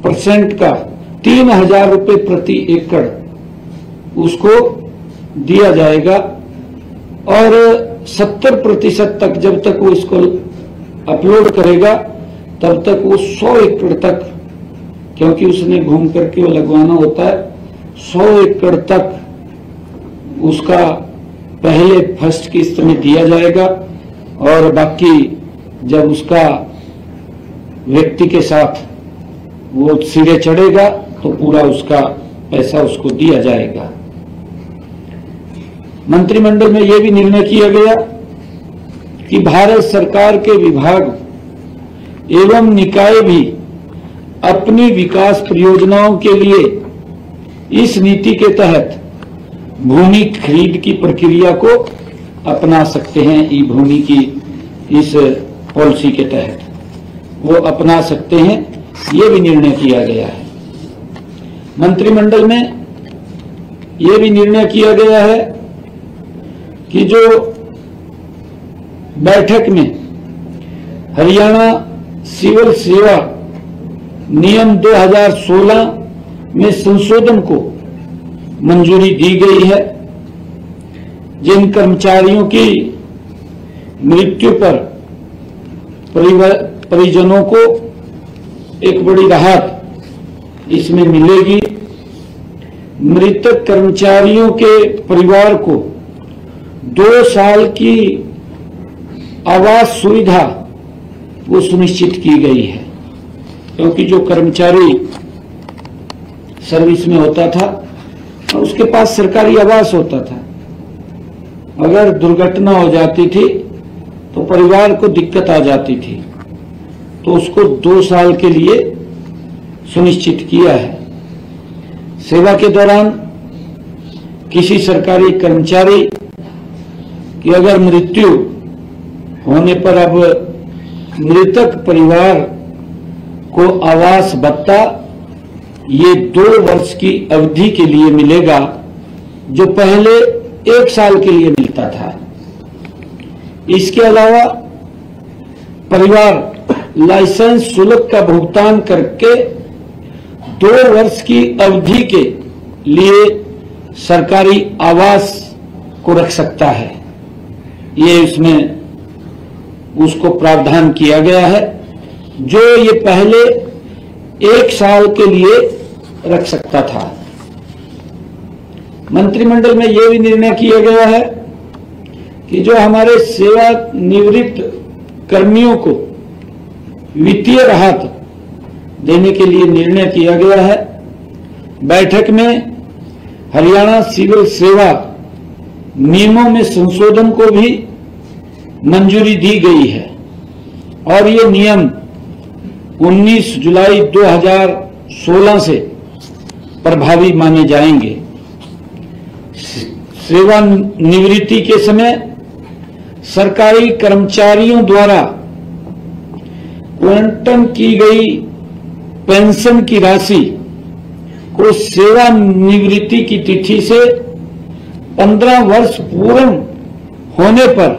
% का 3,000 रुपये प्रति एकड़ उसको दिया जाएगा और 70% तक जब तक वो इसको अपलोड करेगा तब तक वो 100 एकड़ तक, क्योंकि उसने घूम करके वो लगवाना होता है, 100 एकड़ तक उसका पहले फर्स्ट किस्त में दिया जाएगा और बाकी जब उसका व्यक्ति के साथ वो सिरे चढ़ेगा तो पूरा उसका पैसा उसको दिया जाएगा। मंत्रिमंडल में यह भी निर्णय किया गया कि भारत सरकार के विभाग एवं निकाय भी अपनी विकास परियोजनाओं के लिए इस नीति के तहत भूमि खरीद की प्रक्रिया को अपना सकते हैं। ई भूमि की इस पॉलिसी के तहत वो अपना सकते हैं, ये भी निर्णय किया गया है। मंत्रिमंडल में ये भी निर्णय किया गया है कि जो बैठक में हरियाणा सिविल सेवा नियम 2016 में संशोधन को मंजूरी दी गई है, जिन कर्मचारियों की मृत्यु पर परिजनों को एक बड़ी राहत इसमें मिलेगी। मृतक कर्मचारियों के परिवार को 2 साल की आवास सुविधा वो सुनिश्चित की गई है, क्योंकि जो कर्मचारी सर्विस में होता था और उसके पास सरकारी आवास होता था, अगर दुर्घटना हो जाती थी तो परिवार को दिक्कत आ जाती थी, तो उसको 2 साल के लिए सुनिश्चित किया है। सेवा के दौरान किसी सरकारी कर्मचारी की अगर मृत्यु होने पर अब मृतक परिवार को आवास भत्ता ये 2 वर्ष की अवधि के लिए मिलेगा, जो पहले 1 साल के लिए मिलता था। इसके अलावा परिवार लाइसेंस शुल्क का भुगतान करके 2 वर्ष की अवधि के लिए सरकारी आवास को रख सकता है। ये इसमें उसको प्रावधान किया गया है, जो ये पहले 1 साल के लिए रख सकता था। मंत्रिमंडल में यह भी निर्णय किया गया है कि जो हमारे सेवानिवृत्त कर्मियों को वित्तीय राहत देने के लिए निर्णय किया गया है। बैठक में हरियाणा सिविल सेवा नियमों में संशोधन को भी मंजूरी दी गई है और ये नियम 19 जुलाई 2016 से प्रभावी माने जाएंगे। सेवानिवृत्ति के समय सरकारी कर्मचारियों द्वारा आवंटन की गई पेंशन की राशि को सेवानिवृत्ति की तिथि से 15 वर्ष पूर्ण होने पर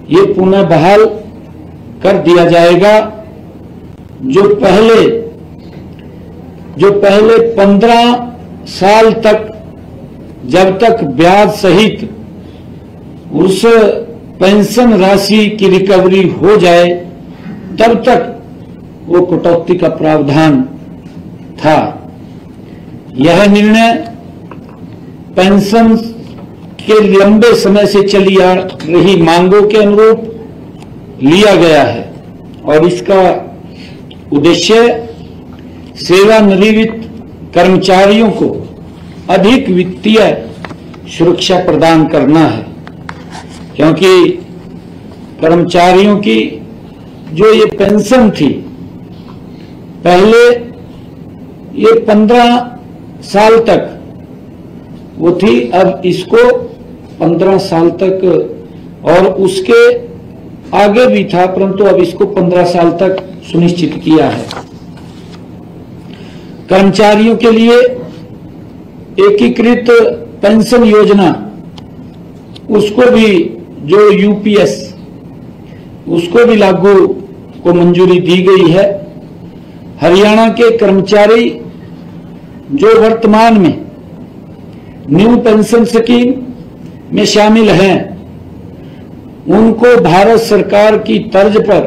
यह पुनः बहाल कर दिया जाएगा। जो पहले 15 साल तक जब तक ब्याज सहित उस पेंशन राशि की रिकवरी हो जाए तब तक वो कटौती का प्रावधान था। यह निर्णय पेंशन के लंबे समय से चली आ रही मांगों के अनुरूप लिया गया है और इसका उद्देश्य सेवानिवृत्त कर्मचारियों को अधिक वित्तीय सुरक्षा प्रदान करना है, क्योंकि कर्मचारियों की जो ये पेंशन थी पहले ये 15 साल तक वो थी, अब इसको 15 साल तक और उसके आगे भी था, परंतु अब इसको 15 साल तक सुनिश्चित किया है। कर्मचारियों के लिए एकीकृत पेंशन योजना उसको भी जो यूपीएस उसको भी लागू को मंजूरी दी गई है। हरियाणा के कर्मचारी जो वर्तमान में न्यू पेंशन स्कीम में शामिल हैं, उनको भारत सरकार की तर्ज पर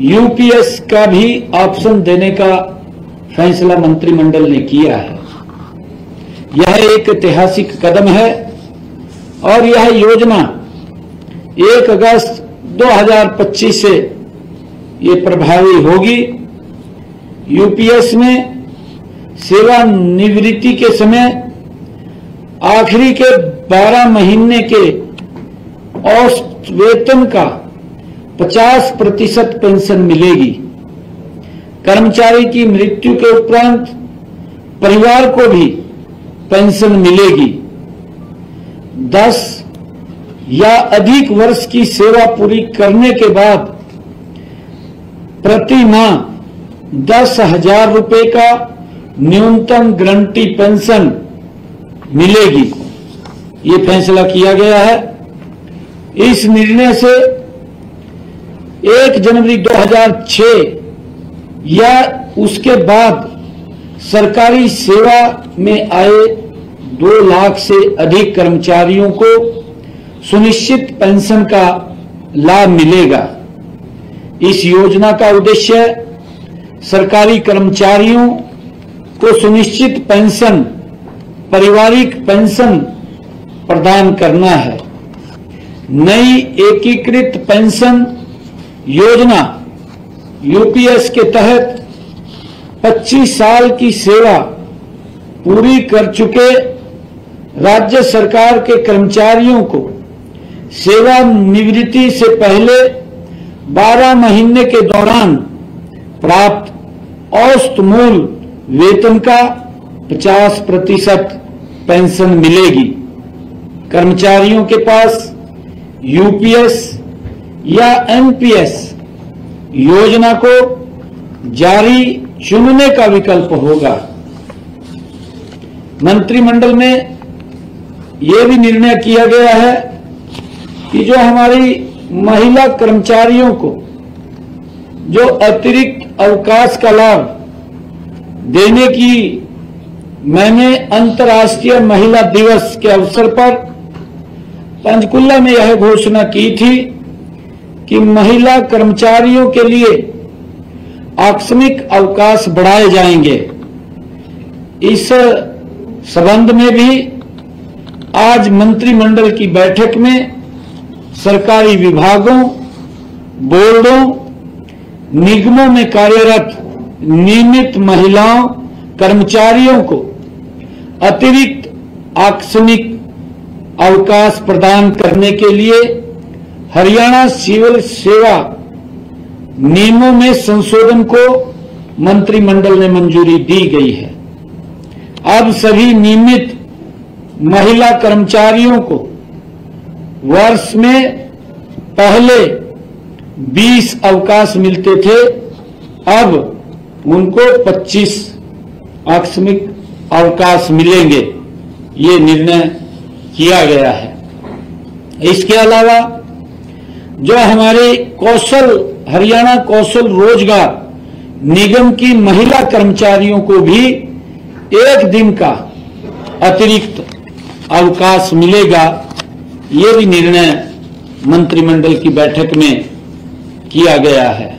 यूपीएस का भी ऑप्शन देने का फैसला मंत्रिमंडल ने किया है। यह एक ऐतिहासिक कदम है और यह योजना 1 अगस्त 2025 से ये प्रभावी होगी। यूपीएस में सेवानिवृत्ति के समय आखिरी के 12 महीने के औसत वेतन का 50% पेंशन मिलेगी। कर्मचारी की मृत्यु के उपरांत परिवार को भी पेंशन मिलेगी। 10 या अधिक वर्ष की सेवा पूरी करने के बाद प्रति माह 10,000 रुपए का न्यूनतम गारंटी पेंशन मिलेगी। ये फैसला किया गया है। इस निर्णय से 1 जनवरी 2006 या उसके बाद सरकारी सेवा में आए 2 लाख से अधिक कर्मचारियों को सुनिश्चित पेंशन का लाभ मिलेगा। इस योजना का उद्देश्य सरकारी कर्मचारियों को सुनिश्चित पेंशन, पारिवारिक पेंशन प्रदान करना है। नई एकीकृत पेंशन योजना यूपीएस के तहत 25 साल की सेवा पूरी कर चुके राज्य सरकार के कर्मचारियों को सेवानिवृत्ति से पहले 12 महीने के दौरान प्राप्त औसत मूल वेतन का 50% पेंशन मिलेगी। कर्मचारियों के पास यूपीएस या एनपीएस योजना को जारी चुनने का विकल्प होगा। मंत्रिमंडल में यह भी निर्णय किया गया है कि जो हमारी महिला कर्मचारियों को जो अतिरिक्त अवकाश का लाभ देने की मैंने अंतर्राष्ट्रीय महिला दिवस के अवसर पर पंचकुला में यह घोषणा की थी कि महिला कर्मचारियों के लिए आकस्मिक अवकाश बढ़ाए जाएंगे। इस संबंध में भी आज मंत्रिमंडल की बैठक में सरकारी विभागों, बोर्डों, निगमों में कार्यरत नियमित महिलाओं कर्मचारियों को अतिरिक्त आकस्मिक अवकाश प्रदान करने के लिए हरियाणा सिविल सेवा नियमों में संशोधन को मंत्रिमंडल ने मंजूरी दी गई है। अब सभी नियमित महिला कर्मचारियों को वर्ष में पहले 20 अवकाश मिलते थे, अब उनको 25 आकस्मिक अवकाश मिलेंगे। ये निर्णय किया गया है। इसके अलावा जो हमारे हरियाणा कौशल रोजगार निगम की महिला कर्मचारियों को भी 1 दिन का अतिरिक्त अवकाश मिलेगा। ये भी निर्णय मंत्रिमंडल की बैठक में किया गया है।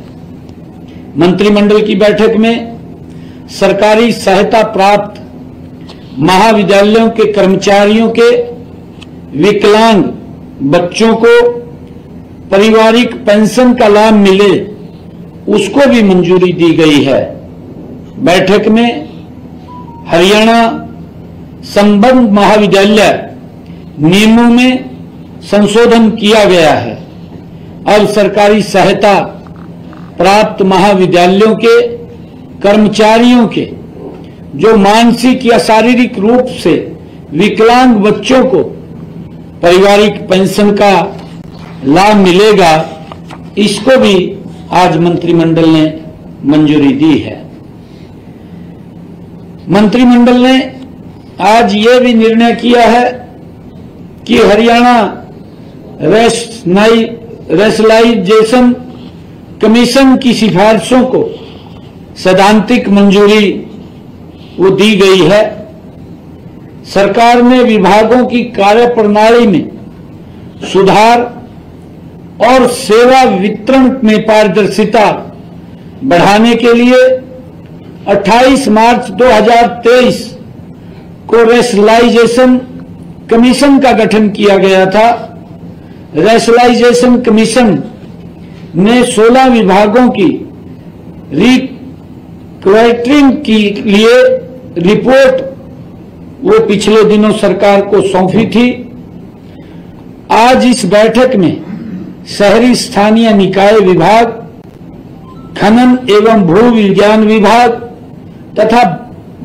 मंत्रिमंडल की बैठक में सरकारी सहायता प्राप्त महाविद्यालयों के कर्मचारियों के विकलांग बच्चों को पारिवारिक पेंशन का लाभ मिले, उसको भी मंजूरी दी गई है। बैठक में हरियाणा संबद्ध महाविद्यालय नियमों में संशोधन किया गया है। अब सरकारी सहायता प्राप्त महाविद्यालयों के कर्मचारियों के जो मानसिक या शारीरिक रूप से विकलांग बच्चों को पारिवारिक पेंशन का लाभ मिलेगा, इसको भी आज मंत्रिमंडल ने मंजूरी दी है। मंत्रिमंडल ने आज ये भी निर्णय किया है कि हरियाणा रेशनलाइजेशन कमीशन की सिफारिशों को सैद्धांतिक मंजूरी वो दी गई है। सरकार ने विभागों की कार्यप्रणाली में सुधार और सेवा वितरण में पारदर्शिता बढ़ाने के लिए 28 मार्च 2023 को रेशनलाइजेशन कमीशन का गठन किया गया था। रेशनलाइजेशन कमीशन ने 16 विभागों की रिक्वायरिंग के लिए रिपोर्ट वो पिछले दिनों सरकार को सौंपी थी। आज इस बैठक में शहरी स्थानीय निकाय विभाग, खनन एवं भू विज्ञान विभाग तथा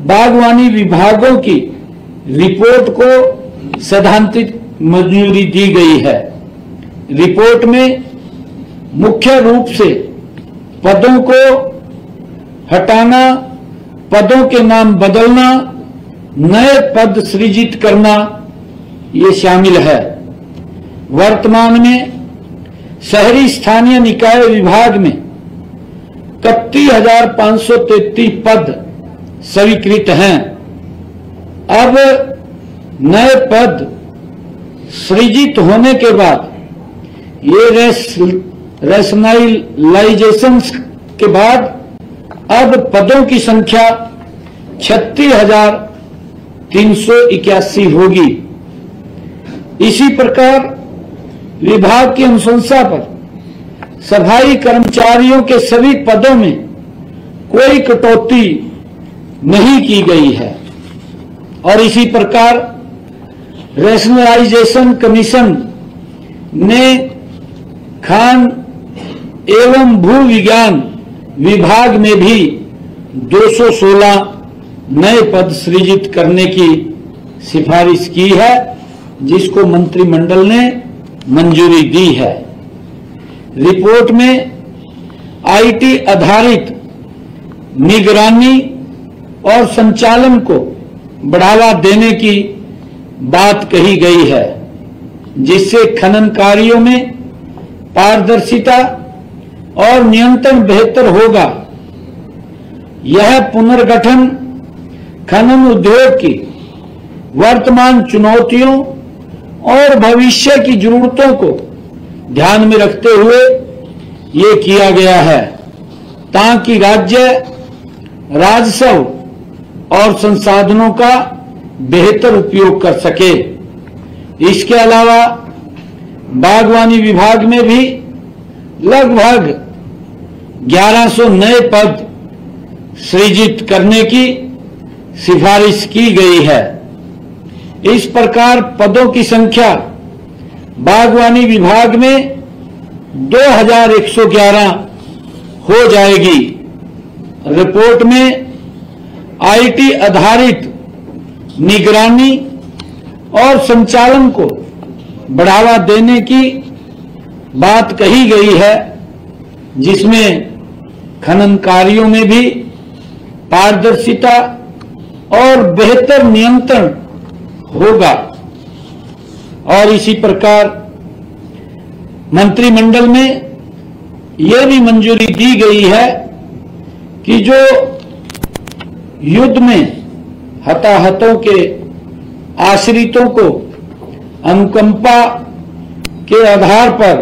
बागवानी विभागों की रिपोर्ट को सैद्धांतिक मंजूरी दी गई है। रिपोर्ट में मुख्य रूप से पदों को हटाना, पदों के नाम बदलना, नए पद सृजित करना ये शामिल है। वर्तमान में शहरी स्थानीय निकाय विभाग में 31,533 पद स्वीकृत हैं। अब नए पद सृजित होने के बाद ये रेशनलाइजेशन के बाद अब पदों की संख्या 36,381 होगी। इसी प्रकार विभाग की अनुशंसा पर सफाई कर्मचारियों के सभी पदों में कोई कटौती नहीं की गई है और इसी प्रकार रेशनलाइजेशन कमीशन ने खान एवं भू विज्ञान विभाग में भी 216 नए पद सृजित करने की सिफारिश की है, जिसको मंत्रिमंडल ने मंजूरी दी है। रिपोर्ट में आईटी आधारित निगरानी और संचालन को बढ़ावा देने की बात कही गई है, जिससे खनन कार्यों में पारदर्शिता और नियंत्रण बेहतर होगा। यह पुनर्गठन खनन उद्योग की वर्तमान चुनौतियों और भविष्य की जरूरतों को ध्यान में रखते हुए ये किया गया है, ताकि राज्य राजस्व और संसाधनों का बेहतर उपयोग कर सके। इसके अलावा बागवानी विभाग में भी लगभग 1100 नए पद सृजित करने की सिफारिश की गई है। इस प्रकार पदों की संख्या बागवानी विभाग में 2111 हो जाएगी। रिपोर्ट में आईटी आधारित निगरानी और संचालन को बढ़ावा देने की बात कही गई है, जिसमें खनन कार्यों में भी पारदर्शिता और बेहतर नियंत्रण होगा। और इसी प्रकार मंत्रिमंडल में यह भी मंजूरी दी गई है कि जो युद्ध में हताहतों के आश्रितों को अनुकंपा के आधार पर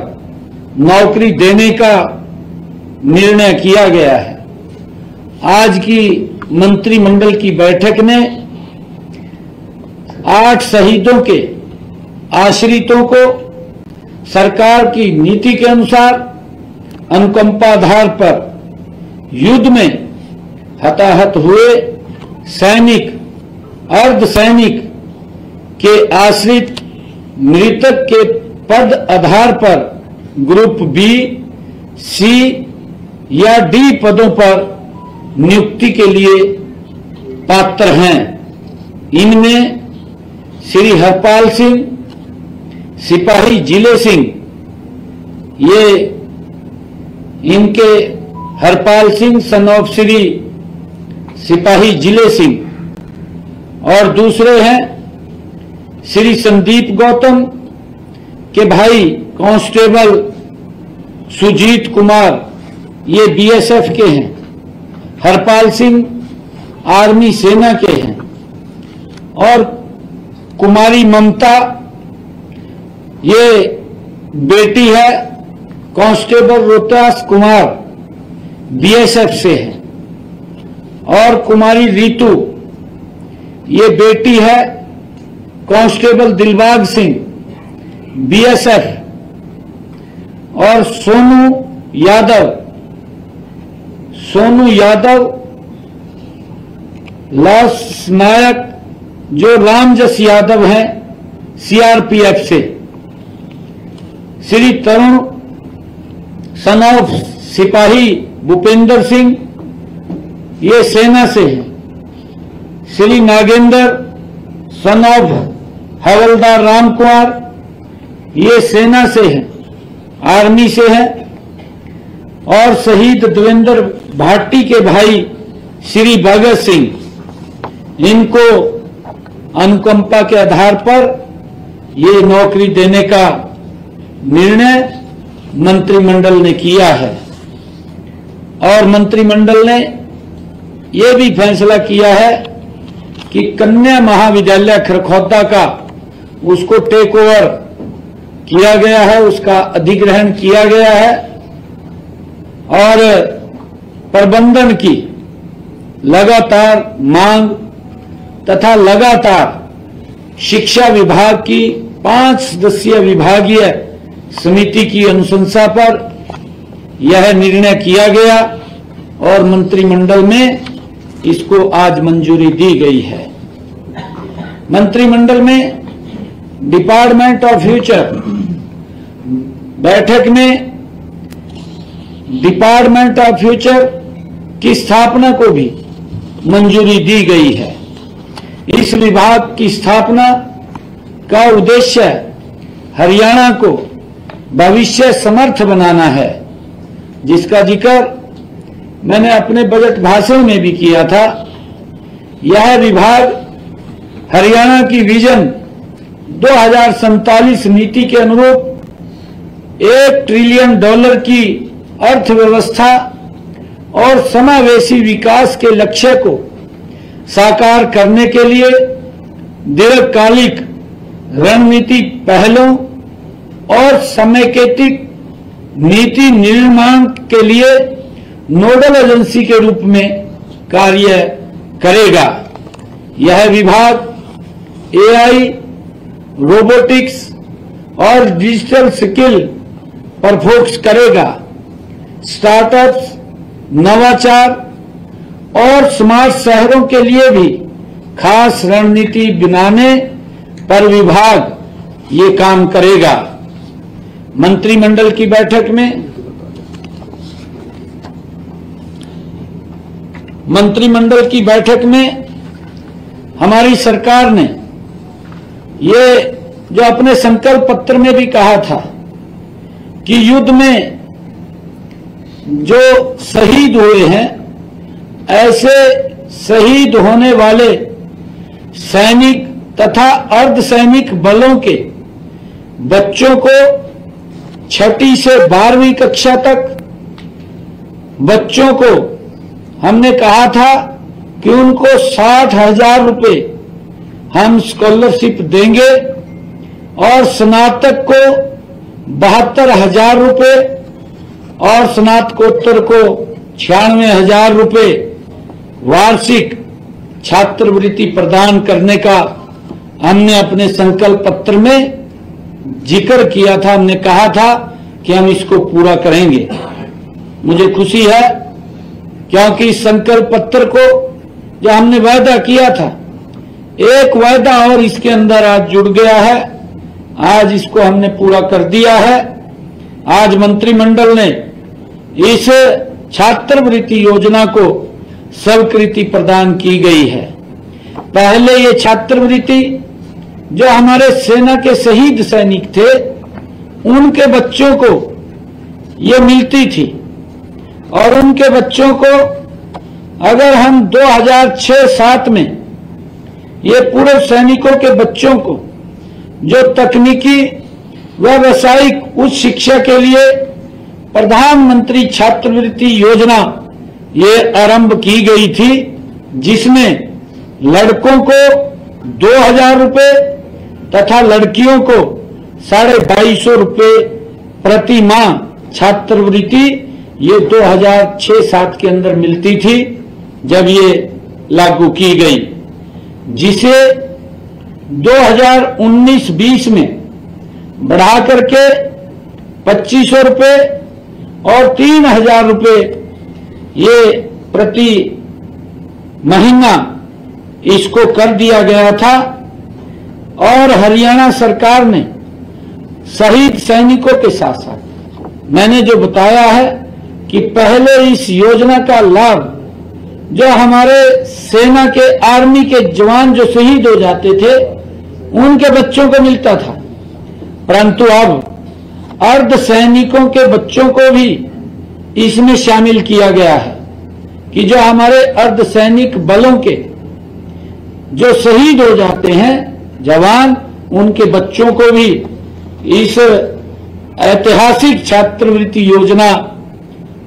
नौकरी देने का निर्णय किया गया है। आज की मंत्रिमंडल की बैठक ने 8 शहीदों के आश्रितों को सरकार की नीति के अनुसार अनुकंपा आधार पर युद्ध में हताहत हुए सैनिक, अर्धसैनिक के आश्रित मृतक के पद आधार पर ग्रुप बी, सी या डी पदों पर नियुक्ति के लिए पात्र हैं। इनमें श्री हरपाल सिंह, सिपाही जिले सिंह, ये इनके हरपाल सिंह सन ऑफ श्री सिपाही जिले सिंह और दूसरे हैं श्री संदीप गौतम के भाई कांस्टेबल सुजीत कुमार, ये बीएसएफ के हैं। हरपाल सिंह आर्मी सेना के हैं और कुमारी ममता ये बेटी है कांस्टेबल रोहतास कुमार बीएसएफ से है और कुमारी रीतू ये बेटी है कांस्टेबल दिलबाग सिंह बीएसएफ और सोनू यादव लाश नायक जो रामजस यादव हैं सीआरपीएफ से। श्री तरुण सन ऑफ सिपाही भूपेंद्र सिंह ये सेना से है। श्री नागेंद्र सन ऑफ हवलदार राम कुमार ये सेना से है, आर्मी से है। और शहीद देवेंद्र भाटी के भाई श्री भगत सिंह इनको अनुकंपा के आधार पर ये नौकरी देने का निर्णय मंत्रिमंडल ने किया है। और मंत्रिमंडल ने ये भी फैसला किया है कि कन्या महाविद्यालय खरखौदा का उसको टेक ओवर किया गया है, उसका अधिग्रहण किया गया है और प्रबंधन की लगातार मांग तथा लगातार शिक्षा विभाग की 5 सदस्यीय विभागीय समिति की अनुशंसा पर यह निर्णय किया गया और मंत्रिमंडल में इसको आज मंजूरी दी गई है। मंत्रिमंडल में डिपार्टमेंट ऑफ फ्यूचर बैठक में डिपार्टमेंट ऑफ फ्यूचर की स्थापना को भी मंजूरी दी गई है। इस विभाग की स्थापना का उद्देश्य हरियाणा को भविष्य समर्थ बनाना है, जिसका जिक्र मैंने अपने बजट भाषण में भी किया था। यह विभाग हरियाणा की विजन 2047 नीति के अनुरूप $1 ट्रिलियन की अर्थव्यवस्था और समावेशी विकास के लक्ष्य को साकार करने के लिए दीर्घकालिक रणनीति पहलों और समेकित नीति निर्माण के लिए नोडल एजेंसी के रूप में कार्य करेगा। यह विभाग एआई, रोबोटिक्स और डिजिटल स्किल पर फोकस करेगा। स्टार्टअप्स, नवाचार और स्मार्ट शहरों के लिए भी खास रणनीति बनाने पर विभाग ये काम करेगा। मंत्रिमंडल की बैठक में हमारी सरकार ने ये जो अपने संकल्प पत्र में भी कहा था कि युद्ध में जो शहीद हुए हैं ऐसे शहीद होने वाले सैनिक तथा अर्धसैनिक बलों के बच्चों को 6ठी से 12वीं कक्षा तक बच्चों को हमने कहा था कि उनको 60,000 रुपए हम स्कॉलरशिप देंगे और स्नातक को 72,000 रुपए और स्नातकोत्तर को 96,000 रुपए वार्षिक छात्रवृत्ति प्रदान करने का हमने अपने संकल्प पत्र में जिक्र किया था। हमने कहा था कि हम इसको पूरा करेंगे। मुझे खुशी है क्योंकि इस संकल्प पत्र को जो हमने वायदा किया था, एक वायदा और इसके अंदर आज जुड़ गया है। आज इसको हमने पूरा कर दिया है। आज मंत्रिमंडल ने इस छात्रवृत्ति योजना को स्वीकृति प्रदान की गई है। पहले ये छात्रवृत्ति जो हमारे सेना के शहीद सैनिक थे उनके बच्चों को ये मिलती थी और उनके बच्चों को अगर हम 2006-07 में ये पूर्व सैनिकों के बच्चों को जो तकनीकी व व्यावसायिक उच्च शिक्षा के लिए प्रधानमंत्री छात्रवृत्ति योजना ये आरंभ की गई थी, जिसमें लड़कों को 2,000 रुपए तथा लड़कियों को 250 रुपए प्रति माह छात्रवृत्ति ये 2006-07 के अंदर मिलती थी जब ये लागू की गई, जिसे 2019-20 में बढ़ा करके 2,500 रुपए और 3,000 रुपए ये प्रति महीना इसको कर दिया गया था। और हरियाणा सरकार ने शहीद सैनिकों के साथ साथ मैंने जो बताया है कि पहले इस योजना का लाभ जो हमारे सेना के आर्मी के जवान जो शहीद हो जाते थे उनके बच्चों को मिलता था, परंतु अब अर्ध सैनिकों के बच्चों को भी इसमें शामिल किया गया है कि जो हमारे अर्ध सैनिक बलों के जो शहीद हो जाते हैं जवान, उनके बच्चों को भी इस ऐतिहासिक छात्रवृत्ति योजना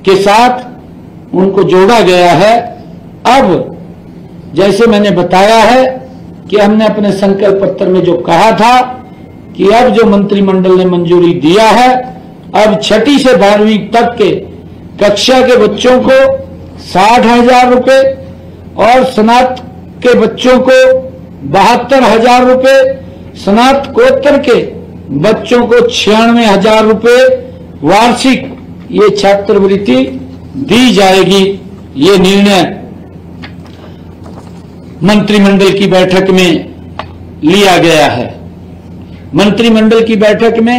के साथ उनको जोड़ा गया है। अब जैसे मैंने बताया है कि हमने अपने संकल्प पत्र में जो कहा था कि अब जो मंत्रिमंडल ने मंजूरी दिया है, अब 6ठी से 12वीं तक के कक्षा के बच्चों को 60,000 रुपए और स्नातक के बच्चों को 72,000 रुपए, स्नातकोत्तर के बच्चों को 96,000 रुपए वार्षिक ये छात्रवृत्ति दी जाएगी। ये निर्णय मंत्रिमंडल की बैठक में लिया गया है। मंत्रिमंडल की बैठक में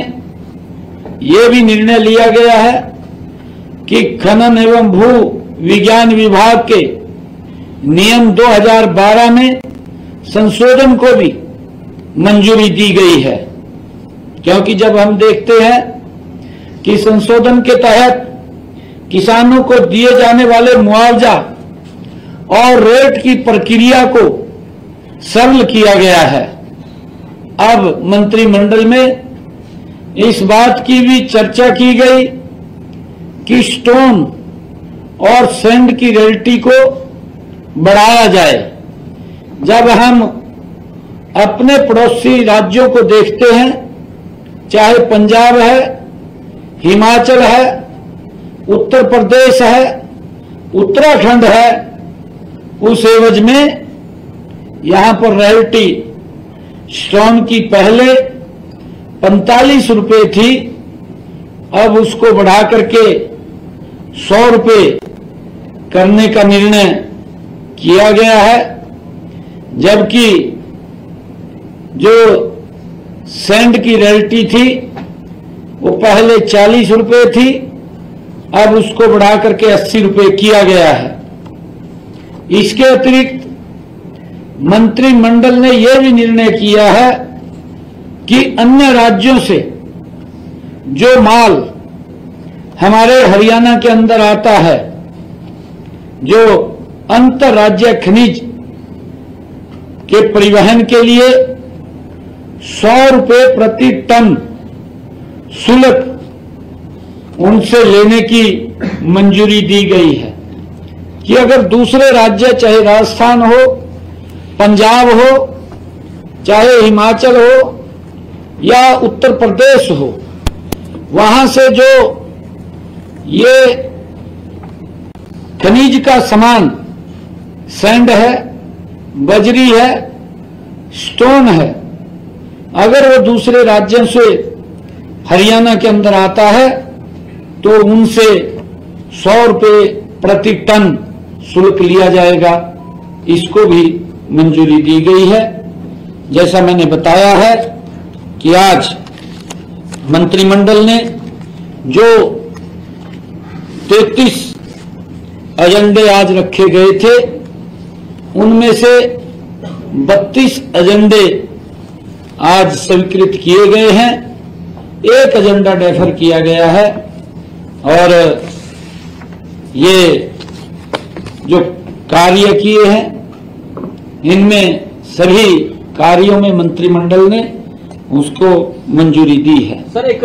यह भी निर्णय लिया गया है कि खनन एवं भू विज्ञान विभाग के नियम 2012 में संशोधन को भी मंजूरी दी गई है, क्योंकि जब हम देखते हैं कि संशोधन के तहत किसानों को दिए जाने वाले मुआवजा और रेट की प्रक्रिया को सरल किया गया है। अब मंत्रिमंडल में इस बात की भी चर्चा की गई कि स्टोन और सैंड की रॉयल्टी को बढ़ाया जाए। जब हम अपने पड़ोसी राज्यों को देखते हैं, चाहे पंजाब है, हिमाचल है, उत्तर प्रदेश है, उत्तराखंड है, उस एवज में यहां पर रॉयल्टी स्टोन की पहले 45 रुपए थी, अब उसको बढ़ा करके 100 रुपए करने का निर्णय किया गया है। जबकि जो सैंड की रॉयल्टी थी वो पहले 40 रुपए थी, अब उसको बढ़ा करके 80 रुपए किया गया है। इसके अतिरिक्त मंत्रिमंडल ने यह भी निर्णय किया है कि अन्य राज्यों से जो माल हमारे हरियाणा के अंदर आता है, जो अंतर्राज्य खनिज के परिवहन के लिए 100 रुपए प्रति टन शुल्क उनसे लेने की मंजूरी दी गई है कि अगर दूसरे राज्य, चाहे राजस्थान हो, पंजाब हो, चाहे हिमाचल हो या उत्तर प्रदेश हो, वहां से जो ये खनिज का सामान सैंड है, बजरी है, स्टोन है, अगर वो दूसरे राज्यों से हरियाणा के अंदर आता है तो उनसे 100 रुपए प्रति टन शुल्क लिया जाएगा। इसको भी मंजूरी दी गई है। जैसा मैंने बताया है कि आज मंत्रिमंडल ने जो 33 एजेंडे आज रखे गए थे, उनमें से 32 एजेंडे आज स्वीकृत किए गए हैं, एक एजेंडा डेफर किया गया है। और ये जो कार्य किए हैं, इनमें सभी कार्यों में मंत्रिमंडल ने उसको मंजूरी दी है। सर, एक